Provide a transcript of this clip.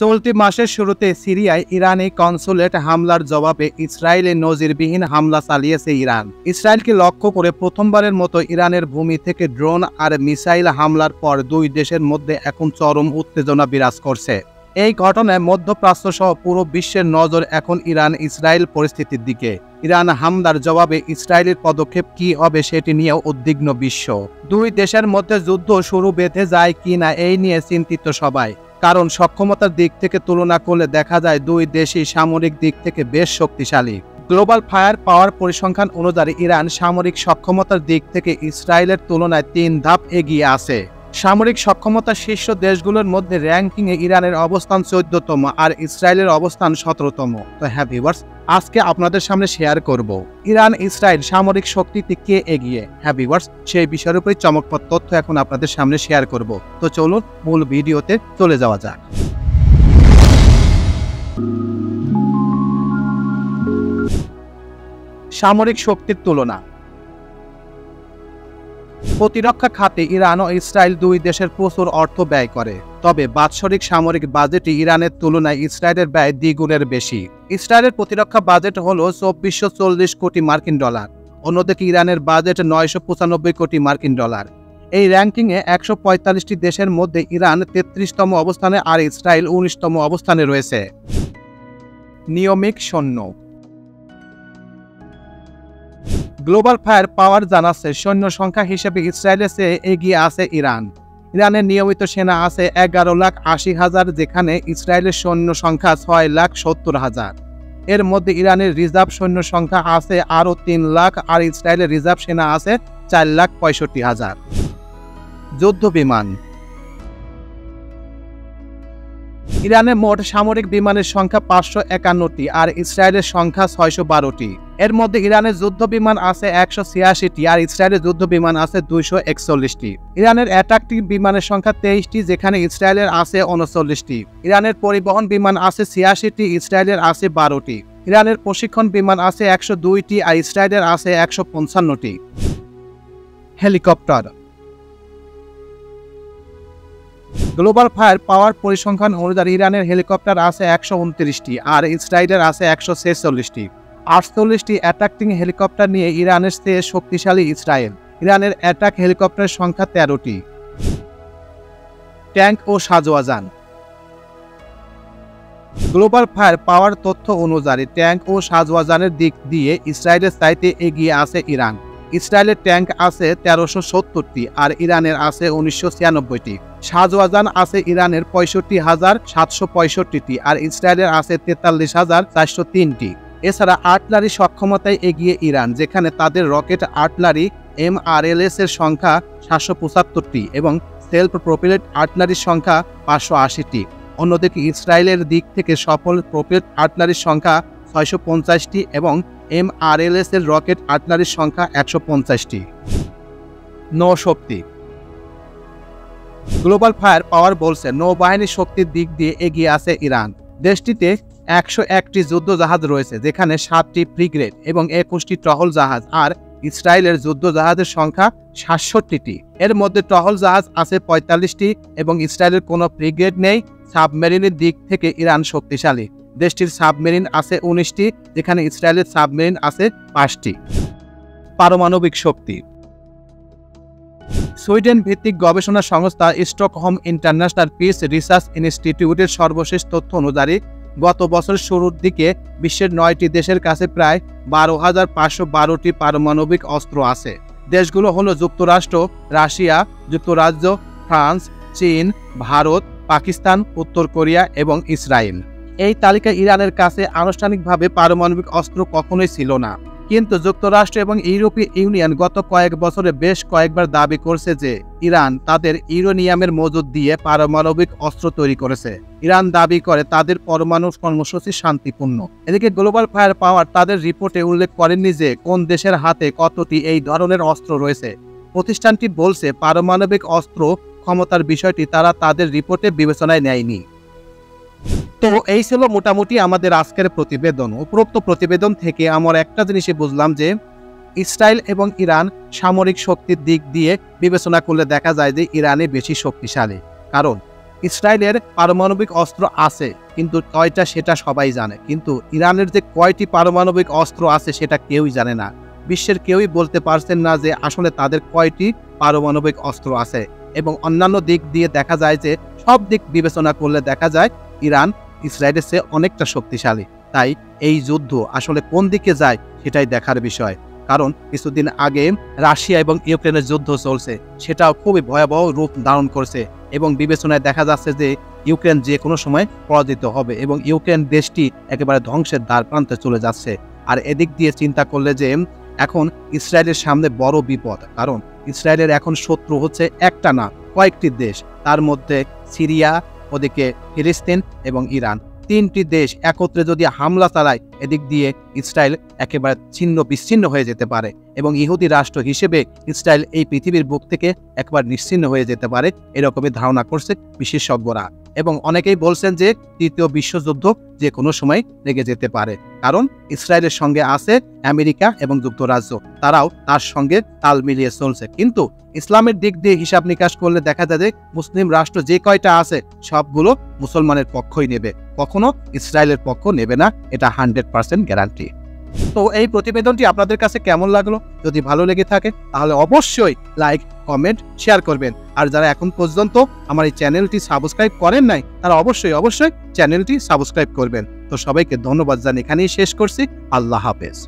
চলতি মাসের শুরুতে সিরিয়ায় ইরানি কনসুলেট হামলার জবাবে ইসরায়েলে নজিরবিহীন হামলা চালিয়েছে ইরান। ইসরায়েলকে লক্ষ্য করে প্রথমবারের মতো ইরানের ভূমি থেকে ড্রোন আর মিসাইল হামলার পর দুই দেশের মধ্যে এখন চরম উত্তেজনা বিরাজ করছে। এই ঘটনায় মধ্যপ্রাচ্য সহ পুরো বিশ্বের নজর এখন ইরান ইসরায়েল পরিস্থিতির দিকে। ইরান হামলার জবাবে ইসরায়েলের পদক্ষেপ কি হবে সেটি নিয়েও উদ্বিগ্ন বিশ্ব। দুই দেশের মধ্যে যুদ্ধ শুরু বেঁধে যায় কিনা এই নিয়ে চিন্তিত সবাই, কারণ সক্ষমতার দিক থেকে তুলনা করলে দেখা যায় দুই দেশই সামরিক দিক থেকে বেশ শক্তিশালী। গ্লোবাল ফায়ার পাওয়ার পরিসংখ্যান অনুযায়ী ইরান সামরিক সক্ষমতার দিক থেকে ইসরায়েলের তুলনায় 3 ধাপ এগিয়ে আছে। সামরিক সক্ষমতার শীর্ষ দেশগুলোর মধ্যে র্যাঙ্কিংয়ে ইরানের অবস্থান 14তম আর ইসরায়েলের অবস্থান 17তম। তো হ্যাঁ ভিউয়ার্স, আজকে আপনাদের সামনে শেয়ার করব ইরান ইসরায়েল সামরিক শক্তিতে কে এগিয়ে। হ্যাঁ ভিউয়ার্স, সেই বিষয়ের উপরে চমকপ্রদ তথ্য এখন আপনাদের সামনে শেয়ার করব। তো চলুন মূল ভিডিওতে চলে যাওয়া যাক। সামরিক শক্তির তুলনা। প্রতিরক্ষা খাতে ইরান ও ইসরায়েল দুই দেশের প্রচুর অর্থ ব্যয় করে, তবে বাৎসরিক সামরিক বাজেটে ইরানের তুলনায় ইসরায়েলের ব্যয় দ্বিগুণের বেশি। ইসরায়েলের প্রতিরক্ষা বাজেট হল 2440 কোটি মার্কিন ডলার, অন্যদিকে ইরানের বাজেট 995 কোটি মার্কিন ডলার। এই র্যাঙ্কিংয়ে 145টি দেশের মধ্যে ইরান 33তম অবস্থানে আর ইসরায়েল 19তম অবস্থানে রয়েছে। নিয়মিক সৈন্য। গ্লোবাল ফায়ার পাওয়ার জানাচ্ছে সৈন্য সংখ্যা হিসেবে ইসরায়েলের চেয়ে এগিয়ে আছে ইরান। ইরানের নিয়মিত সেনা আছে 11,80,000, যেখানে ইসরায়েলের সৈন্য সংখ্যা 6,70,000। এর মধ্যে ইরানের রিজার্ভ সৈন্য সংখ্যা আছে আরও 3 লাখ আর ইসরায়েলের রিজার্ভ সেনা আছে 4,65,000। যুদ্ধ বিমান। ইরানের মোট সামরিক বিমানের সংখ্যা 551টি আর ইসরায়েলের সংখ্যা 612টি। এর মধ্যে ইরানের যুদ্ধ বিমান আছে 186টি আর ইসরায়েলের যুদ্ধ বিমান আছে 241টি। ইরানের অ্যাটাকিং বিমানের সংখ্যা 23টি, যেখানে ইসরায়েলের আছে 39টি। ইরানের পরিবহন বিমান আছে 86টি, ইসরায়েলের আছে 12টি। ইরানের প্রশিক্ষণ বিমান আছে 102টি আর ইসরায়েলের আছে 155টি। হেলিকপ্টার। গ্লোবাল ফায়ার পাওয়ার পরিসংখ্যান অনুযায়ী ইরানের হেলিকপ্টার আছে 129টি আর ইসরায়েলের আছে 146টি। 48টি অ্যাটাকিং হেলিকপ্টার নিয়ে ইরানের চেয়ে শক্তিশালী ইসরায়েল। ইরানের অ্যাটাক হেলিকপ্টারের সংখ্যা 13টি। ট্যাঙ্ক ও সাজোয়াজান। গ্লোবাল ফায়ার পাওয়ার তথ্য অনুযায়ী ট্যাঙ্ক ও সাজোয়াজানের দিক দিয়ে ইসরায়েলের চাইতে এগিয়ে আছে ইরান। ইসরায়েলের ট্যাঙ্ক আছে 1370টি আর ইরানের আছে 1996টি। সাজোয়াজান আছে ইরানের 65,765টি আর ইসরায়েলের আছে 43,403টি। এছাড়া আর্টিলারি সক্ষমতায় এগিয়ে ইরান, যেখানে তাদের রকেট আর্টিলারি MRLS এর সংখ্যা 775টি এবং সেলফ প্রোপেলেড আর্টিলারির সংখ্যা 580টি। অন্যদিকে ইসরায়েলের দিক থেকে সফল প্রোপেলেড আর্টিলারির সংখ্যা 650টি এবং MRLS এর রকেট আর্টিলারির সংখ্যা 150টি। নৌশক্তি। গ্লোবাল ফায়ার পাওয়ার বলছে নৌবাহিনীর শক্তির দিক দিয়ে এগিয়ে আছে ইরান। দেশটিতে 101টি যুদ্ধ জাহাজ রয়েছে, যেখানে 7টি ফ্রিগেট এবং 21টি টহল জাহাজ আর ইসরায়েলের যুদ্ধ জাহাজের সংখ্যা 67টি। এর মধ্যে টহল জাহাজ আছে 45টি এবং ইসরায়েলের কোনো ফ্রিগেট নেই। সাবমেরিনের দিক থেকে ইরান শক্তিশালী। দেশটির সাবমেরিন আছে 19টি, যেখানে ইসরায়েলের সাবমেরিন আছে 5টি। পারমাণবিক শক্তি। সুইডেন ভিত্তিক গবেষণা সংস্থা স্টকহোম ইন্টারন্যাশনাল পিস রিসার্চ ইনস্টিটিউটের সর্বশেষ তথ্য অনুযায়ী গত বছরের শুরুর দিকে বিশ্বের 9টি দেশের কাছে প্রায় 12,512টি পারমাণবিক অস্ত্র আছে। দেশগুলো হলো যুক্তরাষ্ট্র, রাশিয়া, যুক্তরাজ্য, ফ্রান্স, চীন, ভারত, পাকিস্তান, উত্তর কোরিয়া এবং ইসরায়েল। এই তালিকায় ইরানের কাছে আনুষ্ঠানিকভাবে পারমাণবিক অস্ত্র কখনোই ছিল না, কিন্তু যুক্তরাষ্ট্র এবং ইউরোপীয় ইউনিয়ন গত কয়েক বছরে বেশ কয়েকবার দাবি করছে যে ইরান তাদের ইউরেনিয়ামের মজুদ দিয়ে পারমাণবিক অস্ত্র তৈরি করেছে। ইরান দাবি করে তাদের পরমাণু কর্মসূচি শান্তিপূর্ণ। এদিকে গ্লোবাল ফায়ার পাওয়ার তাদের রিপোর্টে উল্লেখ করেননি যে কোন দেশের হাতে কতটি এই ধরনের অস্ত্র রয়েছে। প্রতিষ্ঠানটি বলছে পারমাণবিক অস্ত্র ক্ষমতার বিষয়টি তারা তাদের রিপোর্টে বিবেচনায় নেয়নি। তো এই ছিল মোটামুটি আমাদের আজকের প্রতিবেদন। উপরোক্ত প্রতিবেদন থেকে আমরা একটা জিনিসই বুঝলাম যে ইসরায়েল এবং ইরান সামরিক শক্তির দিক দিয়ে বিবেচনা করলে দেখা যায় যে ইরানে বেশি শক্তিশালী, কারণ ইসরায়েলের পারমাণবিক অস্ত্র আছে, কিন্তু কয়টা সেটা সবাই জানে, কিন্তু ইরানের যে কয়টি পারমাণবিক অস্ত্র আছে সেটা কেউই জানে না। বিশ্বের কেউই বলতে পারছেন না যে আসলে তাদের কয়টি পারমাণবিক অস্ত্র আছে। এবং অন্যান্য দিক দিয়ে দেখা যায় যে সব দিক বিবেচনা করলে দেখা যায় ইরান ইসরায়েলের চেয়ে অনেকটা শক্তিশালী। তাই এই যুদ্ধ আসলে কোন দিকে যায় সেটাই দেখার বিষয়। কারণ কিছুদিন আগে রাশিয়া এবং ইউক্রেনের যুদ্ধ চলছে, সেটাও খুবই ভয়াবহ রূপ ধারণ করছে এবং বিবেচনায় দেখা যাচ্ছে যে ইউক্রেন যে কোনো সময় পরাজিত হবে এবং ইউক্রেন দেশটি একেবারে ধ্বংসের দ্বার প্রান্তে চলে যাচ্ছে। আর এদিক দিয়ে চিন্তা করলে যে এখন ইসরায়েলের সামনে বড় বিপদ, কারণ ইসরায়েলের এখন শত্রু হচ্ছে একটা না কয়েকটি দেশ, তার মধ্যে সিরিয়া, ওদিকে ফিলিস্তিন এবং ইরান। তিনটি দেশ একত্রে যদি হামলা চালায়, এদিক দিয়ে ইসরায়েল একেবারে ছিন্ন বিচ্ছিন্ন হয়ে যেতে পারে এবং ইহুদি রাষ্ট্র হিসেবে ইসরায়েল এই পৃথিবীর বুক থেকে একবার নিশ্চিহ্ন হয়ে যেতে পারে, এরকমই ধারণা করছে বিশেষজ্ঞরা। এবং অনেকেই বলছেন যে তৃতীয় বিশ্বযুদ্ধ যে কোনো সময় লেগে যেতে পারে, কারণ ইসরায়েলের সঙ্গে আছে আমেরিকা এবং যুক্তরাজ্য, তারাও তার সঙ্গে তাল মিলিয়ে চলছে। কিন্তু ইসলামের দিক দিয়ে হিসাব নিকাশ করলে দেখা যায় যে মুসলিম রাষ্ট্র যে কয়টা আছে সবগুলো মুসলমানের পক্ষই নেবে, কখনো ইসরায়েলের পক্ষ নেবে না, এটা 100% গ্যারান্টি। তো এই প্রতিবেদনটি আপনাদের কাছে কেমন লাগলো? যদি ভালো লেগে থাকে তাহলে অবশ্যই লাইক, কমেন্ট, শেয়ার করবেন। আর যারা এখন পর্যন্ত আমার এই চ্যানেলটি সাবস্ক্রাইব করেন নাই তারা অবশ্যই চ্যানেলটি সাবস্ক্রাইব করবেন। তো সবাইকে ধন্যবাদ জানিয়ে এখানেই শেষ করছি। আল্লাহ হাফেজ।